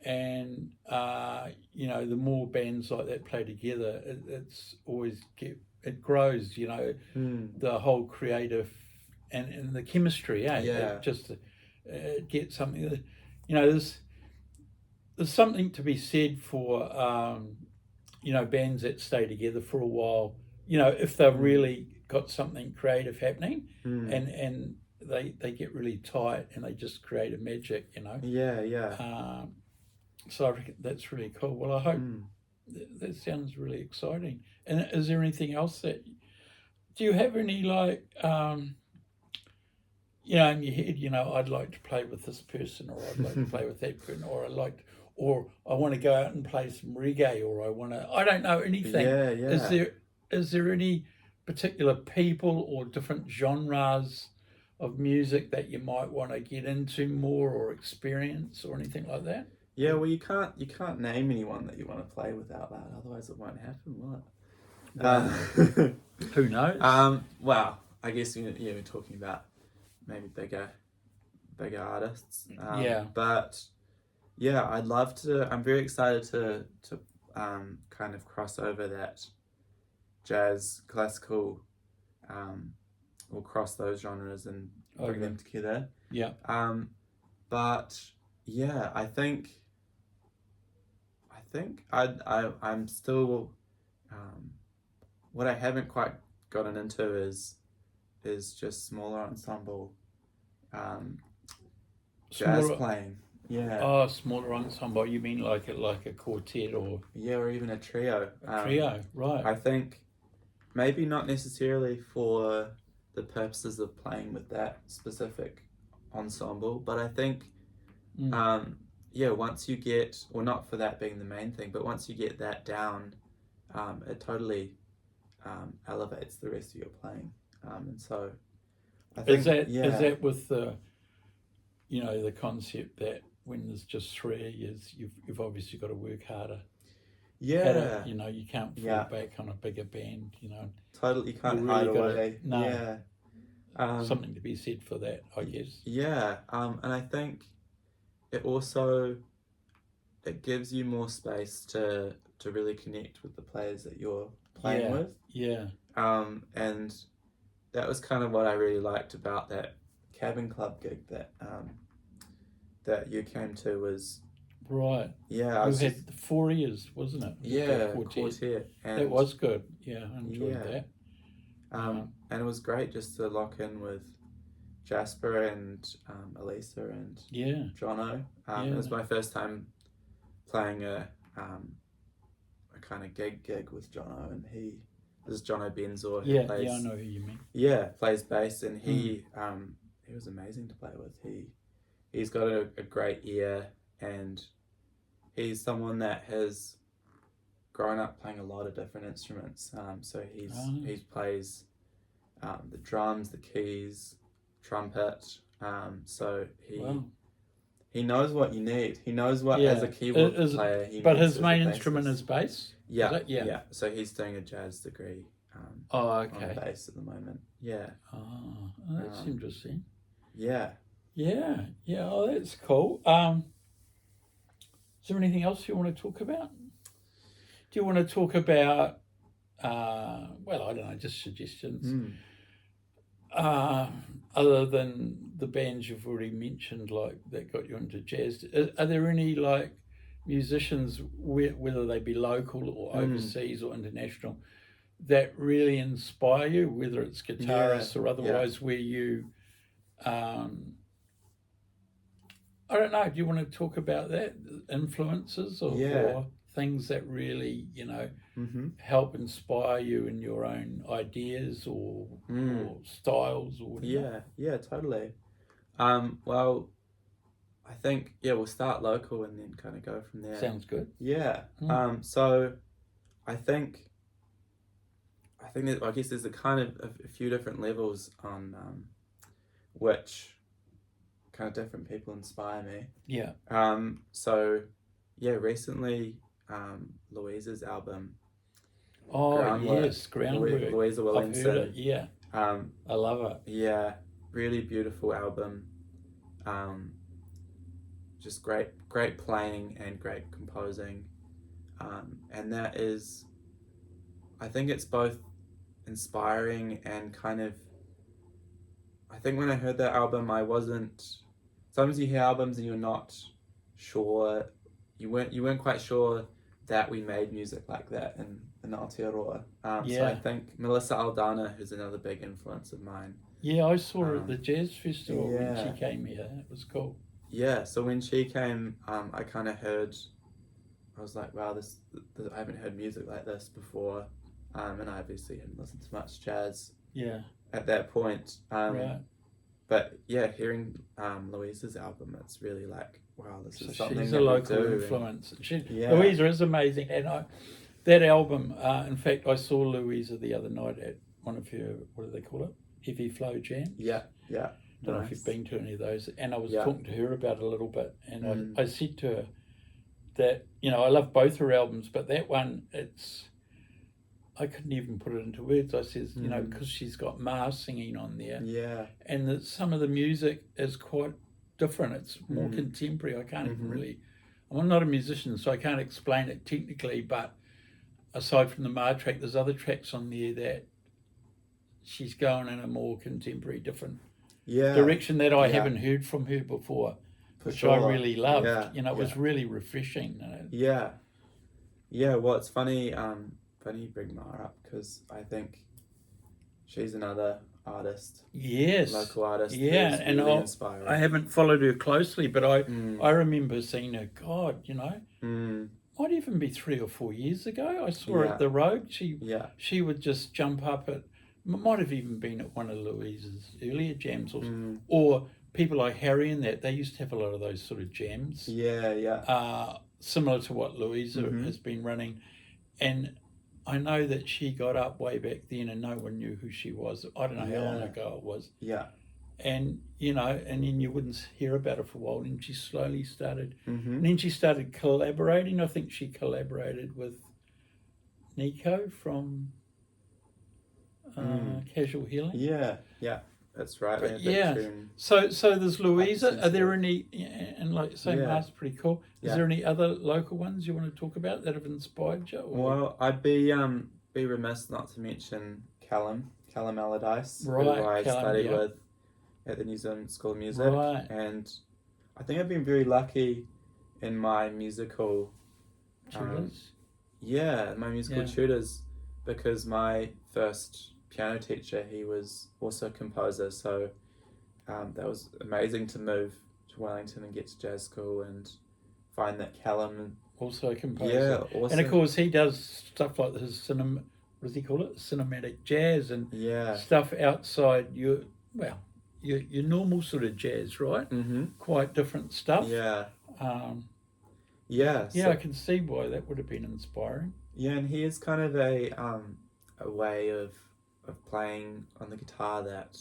And the more bands like that play together, it's always it grows. The whole creative and the chemistry. It just gets something that there's something to be said for bands that stay together for a while. If they've really got something creative happening, and they get really tight and they just create a magic. So I reckon that's really cool. Well, I hope that sounds really exciting. And is there anything else do you have any in your head, I'd like to play with this person, or I'd like to play with that person, or I want to go out and play some reggae, or I don't know, anything. Is there any particular people or different genres of music that you might want to get into more or experience or anything like that? Yeah, well, you can't name anyone that you want to play with out loud, otherwise it won't happen, will it? Well, who knows? Well, I guess we're talking about maybe bigger artists. Yeah. But yeah, I'd love to. I'm very excited to kind of cross over that jazz, classical, or cross those genres and bring them together. Yeah. But yeah, I think I'm still what I haven't quite gotten into is just smaller ensemble jazz playing. Yeah. Oh, smaller ensemble. You mean like a quartet or or even a trio. trio, right? I think maybe not necessarily for the purposes of playing with that specific ensemble, but I think once you get, or not for that being the main thing, but once you get that down, it totally elevates the rest of your playing. And so I think is that with the the concept that when there's just three, you've obviously got to work harder. Yeah. You can't fall back on a bigger band. Totally, you can't hide away. No. Yeah. Something to be said for that, I guess. Yeah. And I think it gives you more space to really connect with the players that you're playing with. Yeah. And that was kind of what I really liked about that cabin club gig that you came to was right. Yeah, you had 4 years, wasn't it? Yeah, quartet. And that was good. Yeah, I enjoyed that. And it was great just to lock in with Jasper and Elisa and Jono. It was my first time playing a kind of gig with Jono, and this is Jono Benzor. Who plays, I know who you mean. Yeah, plays bass, and he was amazing to play with. He's got a great ear, and he's someone that has grown up playing a lot of different instruments. So he plays the drums, the keys, trumpet. So he knows what you need. He knows what as a keyboard player. But his main instrument is bass. Yeah, yeah. So he's doing a jazz degree. On bass at the moment. Yeah. Oh, that's interesting. Yeah. Yeah. Oh, that's cool. Is there anything else you want to talk about? Do you want to talk about? I don't know, just suggestions. Other than the bands you've already mentioned, like that got you into jazz, are there any like musicians, whether they be local or overseas or international, that really inspire you, whether it's guitarists or otherwise, where you, I don't know, do you want to talk about that, influences or things that really, help inspire you in your own ideas or styles or whatever? Yeah, totally. Well, I think, we'll start local and then kind of go from there. Sounds good. Yeah. So I think that, I guess there's a few different levels on which kind of different people inspire me. Yeah. Recently, Louisa's album. Groundwork. Louisa Williamson. I've heard it, yeah. I love it. Yeah, really beautiful album. Just great playing and great composing. And that is, I think it's both inspiring and kind of, I think when I heard that album, sometimes you hear albums and you're not sure, you weren't quite sure that we made music like that in Aotearoa. So I think Melissa Aldana, who's another big influence of mine. Yeah, I saw her at the Jazz Festival when she came here. It was cool. Yeah, so when she came, I kind of heard, I was like, wow, I haven't heard music like this before. And I obviously hadn't listened to much jazz at that point. Right. But yeah, hearing Louisa's album, it's really like, wow, this is something she's that a local influence. Louisa is amazing. And that album, in fact, I saw Louisa the other night at one of her, what do they call it? Heavy Flow Jams. Yeah. I don't know if you've been to any of those. And I was Yeah. talking to her about it a little bit, and Mm. I said to her that, you know, I love both her albums, but that one, I couldn't even put it into words. I says, you know, because she's got Ma singing on there, Yeah. and some of the music is quite different. It's more Mm. contemporary. I can't even Mhm. really. I'm not a musician, so I can't explain it technically. But aside from the Ma track, there's other tracks on there that she's going in a more contemporary, different Yeah. direction that I Yeah. haven't heard from her before, For which sure. I really loved. Yeah. You know, it Yeah. was really refreshing. You know? Yeah. Yeah. Well, it's funny. Funny you bring Ma up, because I think she's another artist, Yes. local artist. Yeah, who's and really I inspiring. haven't followed her closely, but I Mm. remember seeing her. God, you know, Mm. might even be 3 or 4 years ago. I saw her Yeah. at the road. Yeah. She would just jump up at. Might have even been at one of Louise's earlier jams, or people like Harry and that. They used to have a lot of those sort of jams. Yeah. Yeah. Similar to what Louisa Mhm. has been running. And I know that she got up way back then and no one knew who she was. I don't know how long Yeah. ago it was. Yeah. And, you know, and then you wouldn't hear about her for a while. And she slowly started, Mhm. and then she started collaborating. I think she collaborated with Nico from Casual Healing. Yeah. Yeah. That's right. But They had that yeah, tune. so there's Louisa. since Are there then. any, and like say Yeah. Ma's pretty cool. Is Yeah. there any other local ones you want to talk about that have inspired you? Or? Well, I'd be remiss not to mention Callum Allardyce, Right, who I Callum, studied yeah. with at the New Zealand School of Music, Right. and I think I've been very lucky in my musical Tutors? my musical Yeah. tutors, because my first piano teacher, he was also a composer, so that was amazing to move to Wellington and get to jazz school and find that Callum. Also a composer. Yeah, awesome. And of course he does stuff like his what does he call it? Cinematic jazz and Yeah. stuff outside your normal sort of jazz, right? Mm-hmm. Quite different stuff. Yeah. Yeah, So, I can see why that would have been inspiring. yeah, and he is kind of a way of playing on the guitar that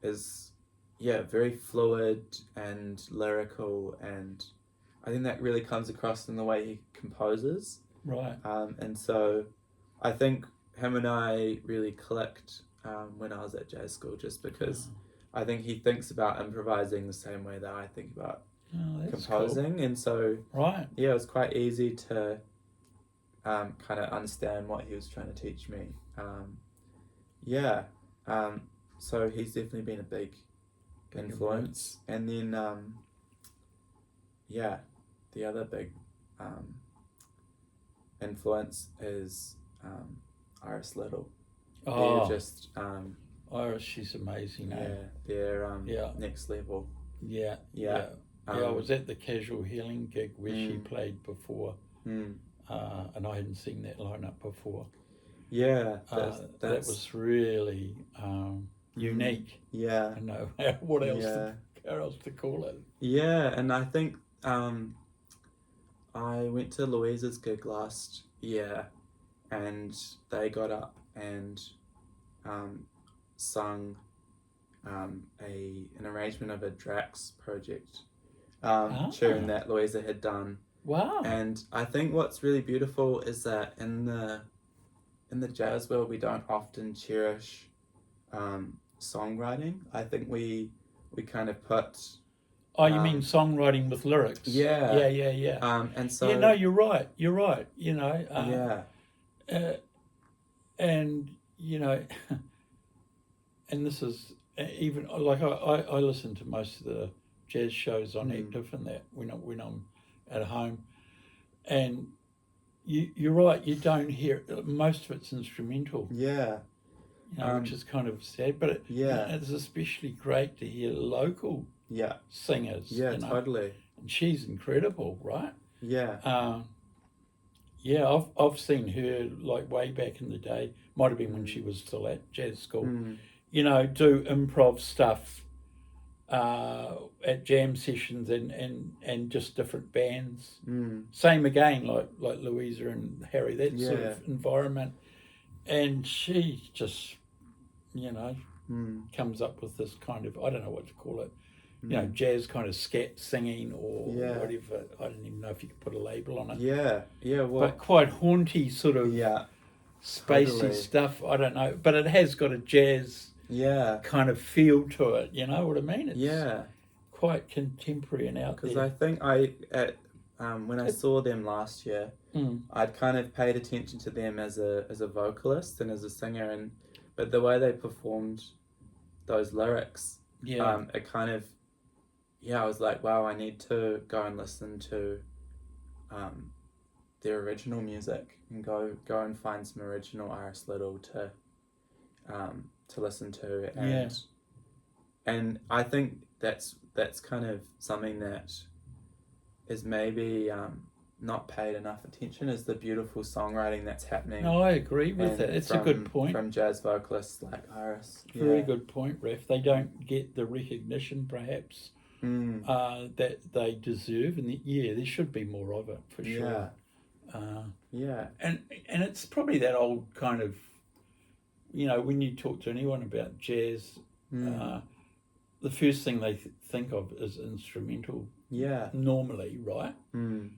is very fluid and lyrical, and I think that really comes across in the way he composes. Right. And so I think him and I really clicked when I was at jazz school, just because I think he thinks about improvising the same way that I think about composing, cool. and so right. Yeah, it was quite easy to kind of understand what he was trying to teach me. So he's definitely been a big influence. And then the other big influence is Iris Little. Oh, They're just Iris, she's amazing. they're next level. Yeah. I was at the Casual Healing gig where she played before, and I hadn't seen that lineup before. Yeah, that was really unique. Yeah, I know what else how else to call it. Yeah, and I think I went to Louisa's gig last year, and they got up and sung an arrangement of a Drax project tune that Louisa had done. Wow! And I think what's really beautiful is that in the jazz world, we don't often cherish songwriting. I think we kind of put. Oh, you mean songwriting with lyrics? Yeah. And so. Yeah, no, you're right. You know. And you know, and this is even like I listen to most of the jazz shows on Active and that when I'm at home, and you're right. You don't hear most of it's instrumental. Yeah. You know, which is kind of sad, but it's especially great to hear local singers. Yeah, you know? Totally. And she's incredible, right? Yeah. I've seen her like way back in the day. Might have been when she was still at jazz school. You know, do improv stuff at jam sessions and just different bands. Same again, like Louisa and Harry, that sort of environment. And she just, you know, comes up with this kind of, I don't know what to call it, you know, jazz kind of scat singing or whatever. I don't even know if you could put a label on it. But quite haunty sort of spacey stuff. I don't know, but it has got a jazz kind of feel to it. You know what I mean? It's quite contemporary and out there. Because I think when I saw them last year, I'd kind of paid attention to them as a vocalist and as a singer, but the way they performed those lyrics, it kind of, I was like, wow, I need to go and listen to their original music and go and find some original Iris Little to listen to, and I think that's kind of something that is maybe not paid enough attention, is the beautiful songwriting that's happening. No, I agree with that. It's a good point. From jazz vocalists like Iris. Very good point, Raf. They don't get the recognition, perhaps, that they deserve. And there should be more of it, for sure. And it's probably that old kind of, you know, when you talk to anyone about jazz, the first thing they think of is instrumental. Normally, right? And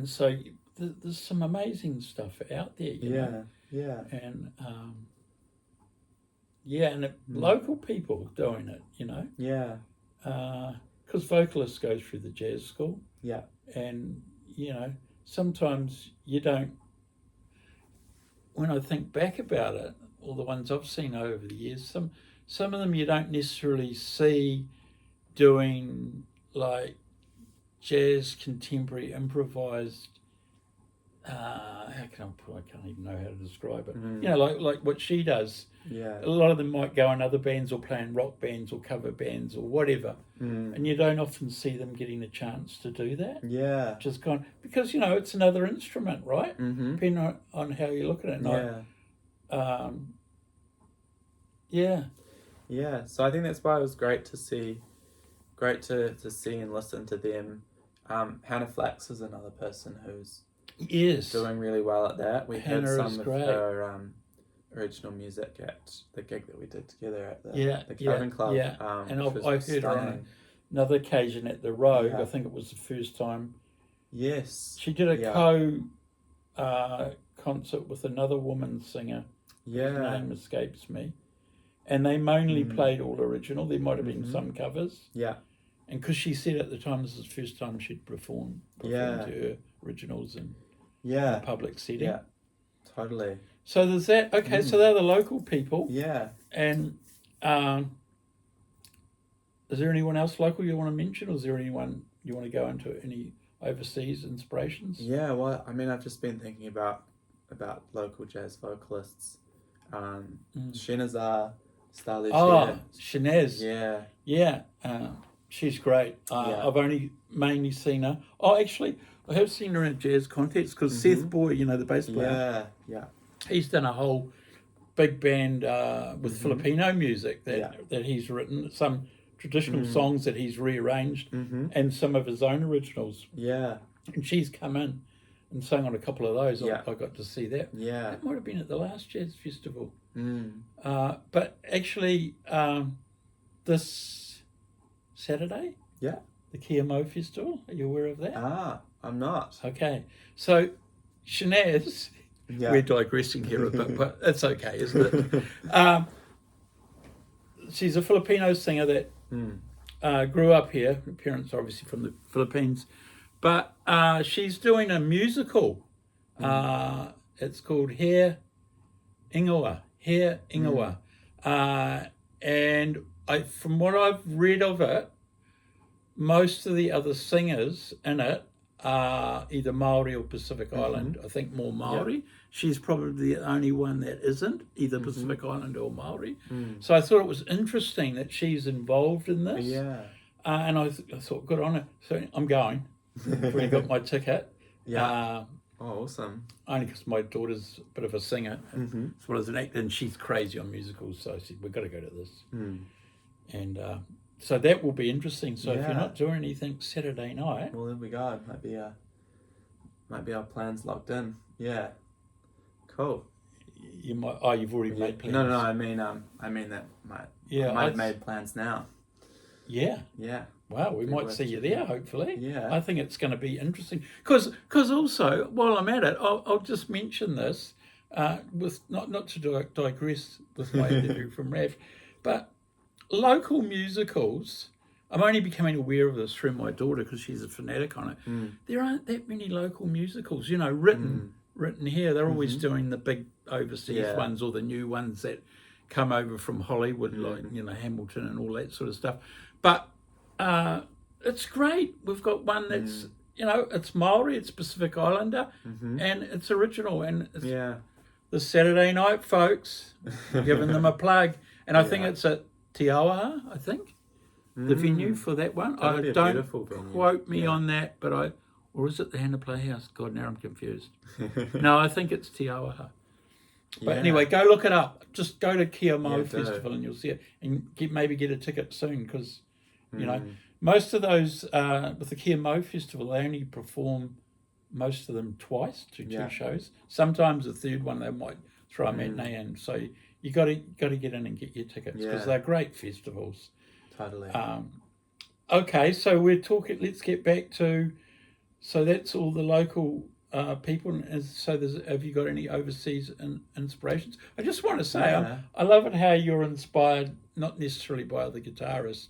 so there's some amazing stuff out there, you know? And and local people doing it, you know? Because vocalists go through the jazz school. And, you know, sometimes you don't, when I think back about it, all the ones I've seen over the years, some of them you don't necessarily see doing like jazz, contemporary, improvised. I can't even know how to describe it. You know, like what she does. A lot of them might go in other bands or play in rock bands or cover bands or whatever, and you don't often see them getting a chance to do that. Just kind of, because, you know, it's another instrument, right? Depending on how you look at it. So I think that's why it was great to see and listen to them. Hannah Flax is another person who's doing really well at that. We heard some of her original music at the gig that we did together at the Cabin Club. And I've heard her on another occasion at the Rogue. I think it was the first time. She did a concert with another woman singer. His name escapes me. And they mainly played all original. There might have been some covers. And because she said at the time this was the first time she'd performed to her originals in a public setting. Totally. So there's that. Okay, so they're the local people. And is there anyone else local you want to mention, or is there anyone you want to go into, any overseas inspirations? Well, I mean, I've just been thinking about local jazz vocalists. Shinazar Starlish. Shinaz. She's great. I've only mainly seen her. Oh, actually, I have seen her in a jazz context because Seth Boy, you know, the bass player. He's done a whole big band with Filipino music that he's written, some traditional songs that he's rearranged, and some of his own originals. And she's come in and sung on a couple of those. I got to see that. That might have been at the last jazz festival. But actually, this Saturday, the KMO Festival. Are you aware of that? I'm not. Okay, so Shinaz, we're digressing here a bit, but it's okay, isn't it? She's a Filipino singer that grew up here. Her parents are obviously from the Philippines, but she's doing a musical. It's called Hair Ingawa. And from what I've read of it, most of the other singers in it are either Maori or Pacific Island. I think more Maori. She's probably the only one that isn't, either Pacific Island or Maori. So I thought it was interesting that she's involved in this. And I thought, good on her. So I'm going. I've already got my ticket. Awesome. Only because my daughter's a bit of a singer as well as an actor, and she's crazy on musicals, so I said, we've got to go to this. And so that will be interesting. So if you're not doing anything Saturday night... Well, there we go. Might be our plans locked in. Cool. You might. Oh, you've already made plans. No. I mean that I might have made plans now. Yeah. Yeah. Wow, we might see you there, hopefully. Yeah. I think it's going to be interesting. Because also, while I'm at it, I'll just mention this, with not to digress with my interview from RAF, but local musicals, I'm only becoming aware of this through my daughter because she's a fanatic on it. There aren't that many local musicals, written here. They're always doing the big overseas ones or the new ones that come over from Hollywood, like, Hamilton and all that sort of stuff. But it's great. We've got one that's, it's Maori, it's Pacific Islander, and it's original. And it's this Saturday night, folks, giving them a plug. And I think it's at Te Awaha, I think, the venue for that one. Don't quote me on that, but or is it the Hannah Playhouse? God, now I'm confused. No, I think it's Te Awaha. But anyway, go look it up. Just go to Kia Mau Festival and you'll see it. And maybe get a ticket soon because, most of those, with the Kia Mau Festival, they only perform most of them twice to two shows. Sometimes the third one they might throw a matinee in. So you got to get in and get your tickets because they're great festivals. Totally. Okay, so we're talking. Let's get back to. So that's all the local people. And so have you got any overseas inspirations? I just want to say I love it how you're inspired, not necessarily by other guitarists.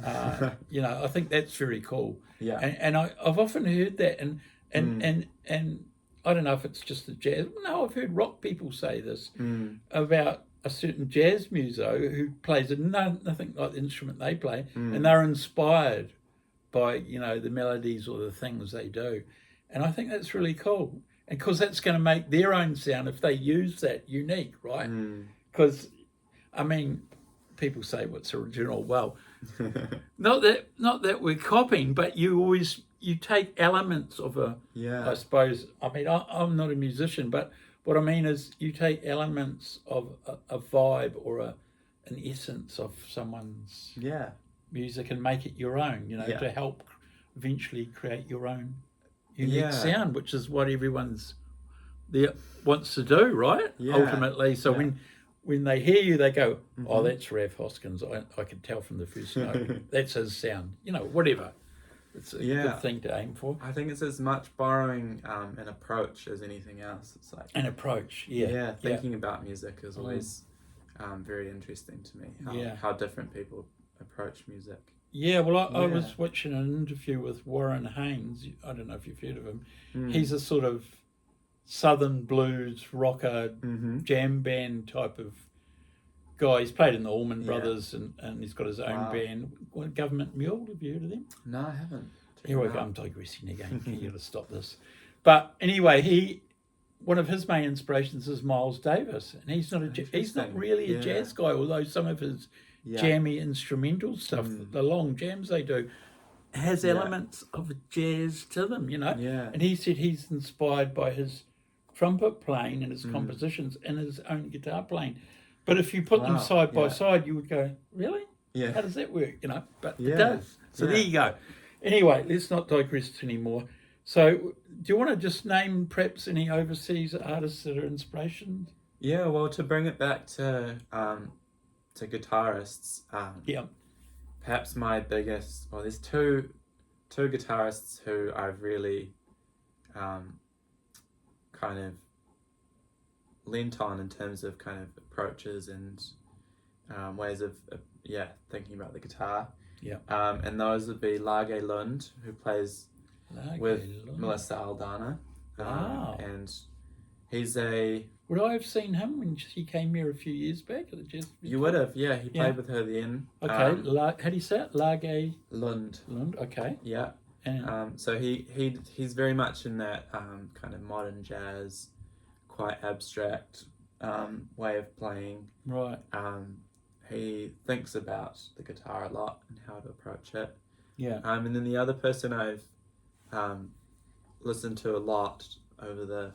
I think that's very cool. Yeah. And I've often heard that, and I don't know if it's just the jazz. No, I've heard rock people say this about a certain jazz muso who plays nothing like the instrument they play, and they're inspired by the melodies or the things they do, and I think that's really cool. And because that's going to make their own sound if they use that unique, right? Because people say what's original. Well, not that we're copying, but you take elements of I suppose. I'm not a musician, but what I mean is you take elements of a vibe or an essence of someone's music and make it your own, to help eventually create your own unique sound, which is what everyone's there wants to do, right? Ultimately. So when they hear you, they go, oh, that's Ralph Hoskins. I can tell from the first note. That's his sound. Whatever. It's a good thing to aim for. I think it's as much borrowing an approach as anything else. It's like an approach, thinking about music is always very interesting to me. How different people approach music. Yeah, well, I was watching an interview with Warren Haynes. I don't know if you've heard of him. He's a sort of southern blues rocker jam band type of guy. He's played in the Allman Brothers and he's got his own band. Government Mule, have you heard of them? No, I haven't. Here we go, I'm digressing again. You got to stop this. But anyway, one of his main inspirations is Miles Davis, and he's not really a jazz guy, although some of his jammy instrumental stuff, the long jams they do, has elements of jazz to them, And he said he's inspired by his trumpet playing and his compositions and his own guitar playing. But if you put them side by side, you would go, really? Yeah. How does that work? But it does. So there you go. Anyway, let's not digress anymore. So do you want to just name perhaps any overseas artists that are inspirations? Yeah, well, to bring it back to guitarists, perhaps my biggest, there's two guitarists who I've really kind of leant on in terms of kind of approaches and ways of thinking about the guitar. And those would be Lage Lund, who plays with Melissa Aldana. And he's would I have seen him when she came here a few years back at the Jazz Festival? You would have, he played with her then. Okay, how do you say it? Lage Lund. Okay. Yeah. And so he's very much in that kind of modern jazz, quite abstract way of playing. Right. He thinks about the guitar a lot and how to approach it. Yeah. And then the other person I've listened to a lot over the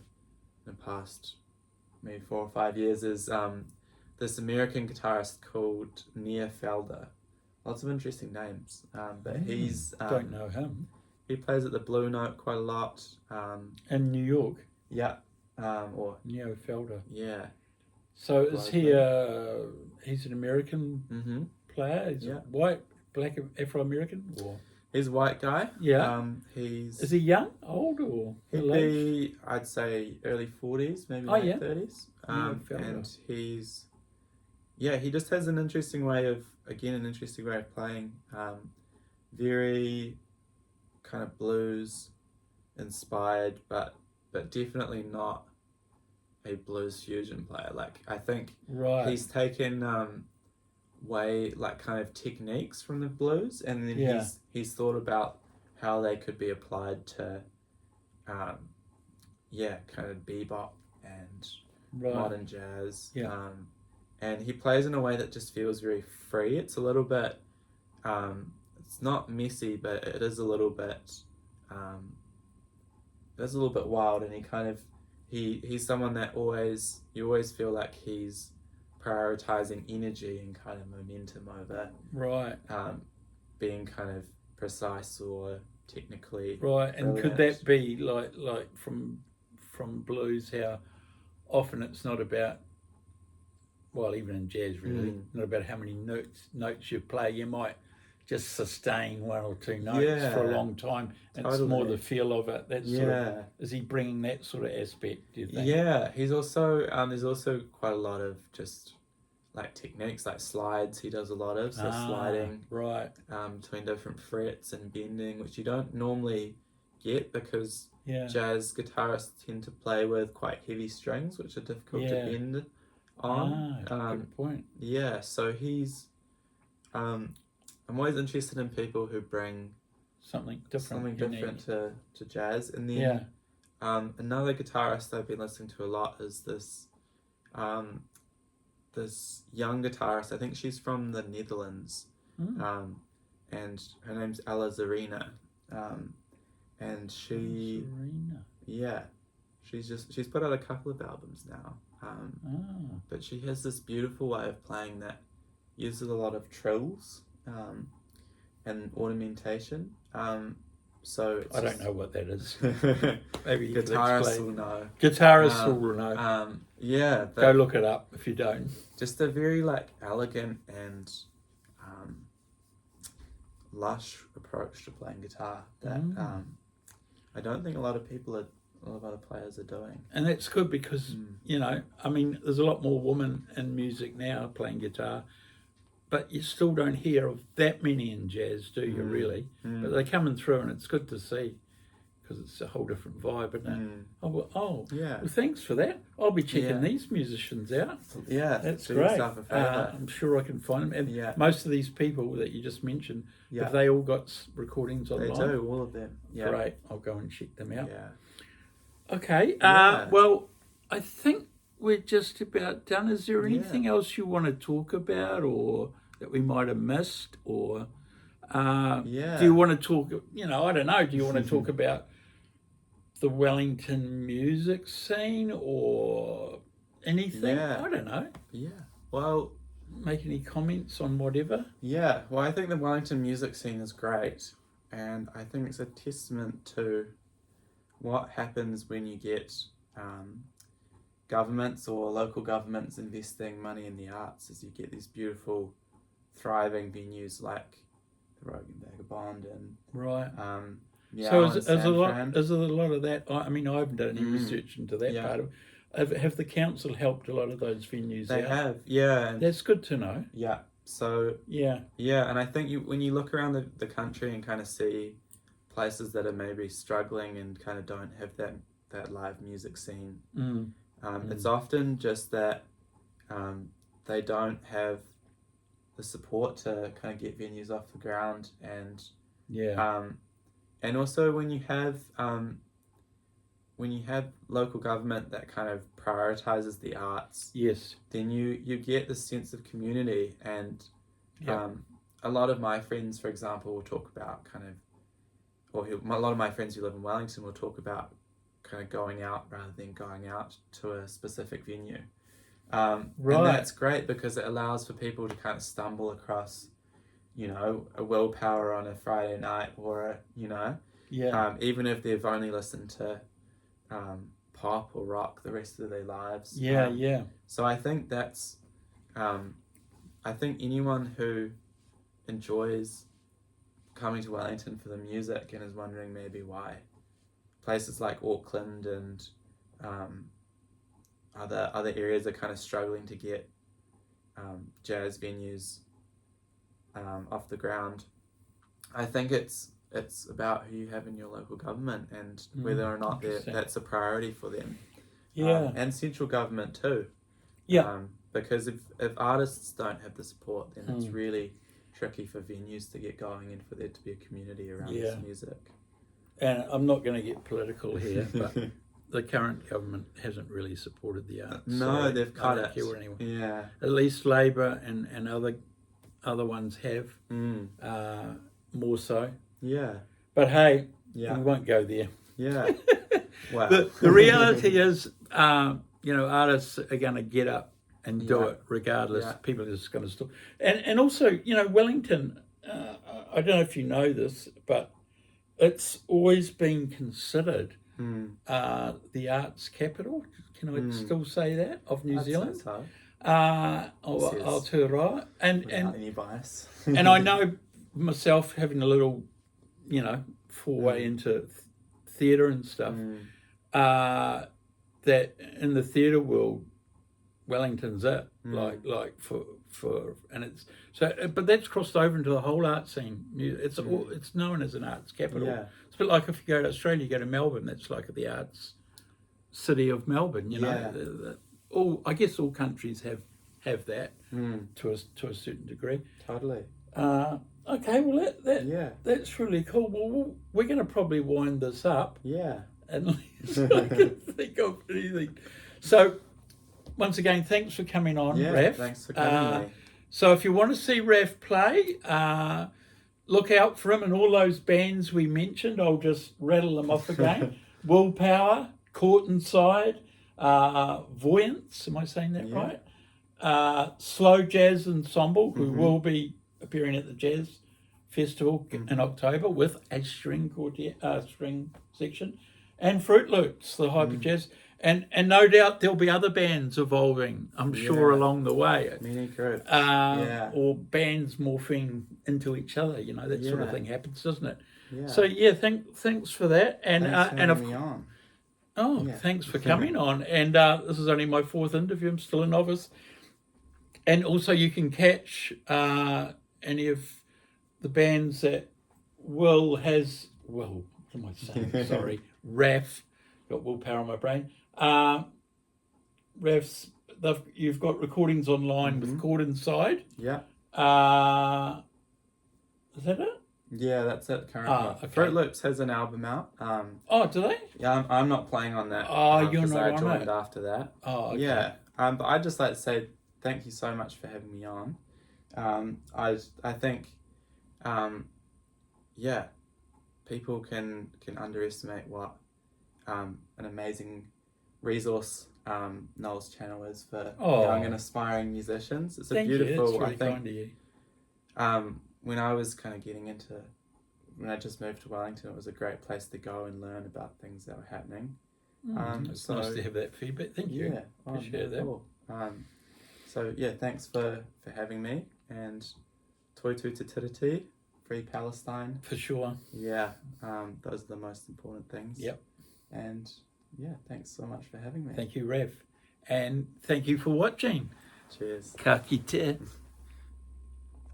past maybe 4 or 5 years is this American guitarist called Nia Felder. Lots of interesting names, but he's don't know him. He plays at the Blue Note quite a lot. In New York. Yeah. Or Nia Felder. Yeah. So is he globally. he's an American Mm-hmm. player? He's Yeah. white, black, Afro-American? Or He's a white guy. yeah. He's Is he young, old, or he'd middle aged? be, I'd say, early 40s, maybe Oh late yeah. 30s. Yeah, fair And enough. he just has an interesting way of playing. Very kind of blues inspired, but definitely not a blues fusion player. Like, I think Right. he's taken way like kind of techniques from the blues, and then Yeah. he's thought about how they could be applied to kind of bebop and Right. modern jazz. Yeah. And he plays in a way that just feels very free. It's a little bit it's not messy, but it is a little bit wild, and he's someone that you always feel like he's prioritizing energy and kind of momentum over Right. being kind of precise or technically Right. And could brilliant. that be like from blues, how often it's not about, well, even in jazz really, not about how many notes you play. You might just sustain one or two notes for a long time. It's more the feel of it. That's sort of, is he bringing that sort of aspect, do you think? Yeah, he's also there's also quite a lot of just like techniques, like slides. He does a lot of sliding right between different frets and bending, which you don't normally get because jazz guitarists tend to play with quite heavy strings, which are difficult to bend on. Good point. Yeah, so he's I'm always interested in people who bring something different to jazz. And then another guitarist I've been listening to a lot is this this young guitarist. I think she's from the Netherlands, and her name's Ella Zarina, and she she's put out a couple of albums now, but she has this beautiful way of playing that uses a lot of trills and ornamentation. So it's I don't know what that is. Maybe guitarists will know. Guitarists will know. Yeah, go look it up if you don't. Just a very like elegant and lush approach to playing guitar that I don't think a lot of other players are doing. And that's good because I mean, there's a lot more women in music now playing guitar, but you still don't hear of that many in jazz, do you, really? But they're coming through, and it's good to see because it's a whole different vibe, isn't it? Well, thanks for that. I'll be checking these musicians out. Yeah, that's great. I'm sure I can find them. And most of these people that you just mentioned, have they all got recordings online? They do, all of them. Yeah. Great. I'll go and check them out. Yeah. Okay. Well, I think we're just about done. Is there anything else you want to talk about, or that we might have missed, or do you want to talk, I don't know, do you want to talk about the Wellington music scene or anything? I don't know. Well, make any comments on whatever? Well, I think the Wellington music scene is great, and I think it's a testament to what happens when you get governments or local governments investing money in the arts, is you get these beautiful thriving venues like the Rogan Vagabond and so is there a lot of that? I mean, I haven't done any research into that part of it. Have the council helped a lot of those venues They out? have, and that's good to know. So and I think when you look around the country and kind of see places that are maybe struggling and kind of don't have that live music scene, it's often just that they don't have the support to kind of get venues off the ground, and and also when you have local government that kind of prioritizes the arts, then you get this sense of community. And a lot of my friends, for example, will talk about a lot of my friends who live in Wellington will talk about kind of going out rather than going out to a specific venue. And that's great because it allows for people to kind of stumble across, a Willpower on a Friday night, or even if they've only listened to pop or rock the rest of their lives. Yeah. So I think that's, I think anyone who enjoys coming to Wellington for the music and is wondering maybe why places like Auckland and other areas are kind of struggling to get jazz venues off the ground. I think it's about who you have in your local government and whether or not that's a priority for them. And central government too. Because if artists don't have the support, then it's really tricky for venues to get going and for there to be a community around this music. And I'm not going to get political here, but the current government hasn't really supported the arts. No, so they've cut it. Anyway. Yeah. At least Labour and other ones have more so. Yeah. But hey, we won't go there. Yeah. Wow. The reality is, artists are going to get up and do it regardless. People are just going to stop. And also, Wellington, I don't know if you know this, but it's always been considered the arts capital. Can I still say that, of New Zealand? So. Aotearoa. And any bias. And I know myself, having a little, foray into theatre and stuff, that in the theatre world, Wellington's it. Like for and it's so, but that's crossed over into the whole art scene. It's known as an arts capital. It's a bit like if you go to Australia, you go to Melbourne. That's like the arts city of Melbourne. I guess all countries have that to a certain degree. Totally. Okay, well that's really cool. Well, we're going to probably wind this up. Unless I can think of anything. So, once again, thanks for coming on, Raf. Thanks for coming me. So if you want to see Raf play, look out for him and all those bands we mentioned. I'll just rattle them off again. Willpower, Court Inside, Voyance, am I saying that right? Slow Jazz Ensemble, who will be appearing at the Jazz Festival in October with a string section. And Fruit Loops, the Hyper Jazz. And no doubt there'll be other bands evolving, I'm sure, along the way. Mini groups. Or bands morphing into each other, that sort of thing happens, doesn't it? So thanks for that. And thanks for having me on. Thanks for coming on. And this is only my 4th interview. I'm still a novice. And also you can catch any of the bands that what am I saying? Sorry. RAF. Got Willpower on my brain. Raf's, you've got recordings online with Court Inside. Is that it? Yeah, that's it currently. Okay. Fruit Loops has an album out. Do they? Yeah, I'm not playing on that. You're not on it. I joined after that. Okay. Yeah, but I'd just like to say thank you so much for having me on. I think, people can underestimate what an amazing resource Noel's channel is for young and aspiring musicians. It's a beautiful. That's really kind of you. When I was kind of when I just moved to Wellington, it was a great place to go and learn about things that were happening. It's nice to have that feedback. Thank you. Appreciate that. Cool. Thanks for having me, and toi tu te tiriti, free Palestine. For sure. Yeah, those are the most important things. Yep. And thanks so much for having me. Thank you, Raf. And thank you for watching. Cheers. Ka kite.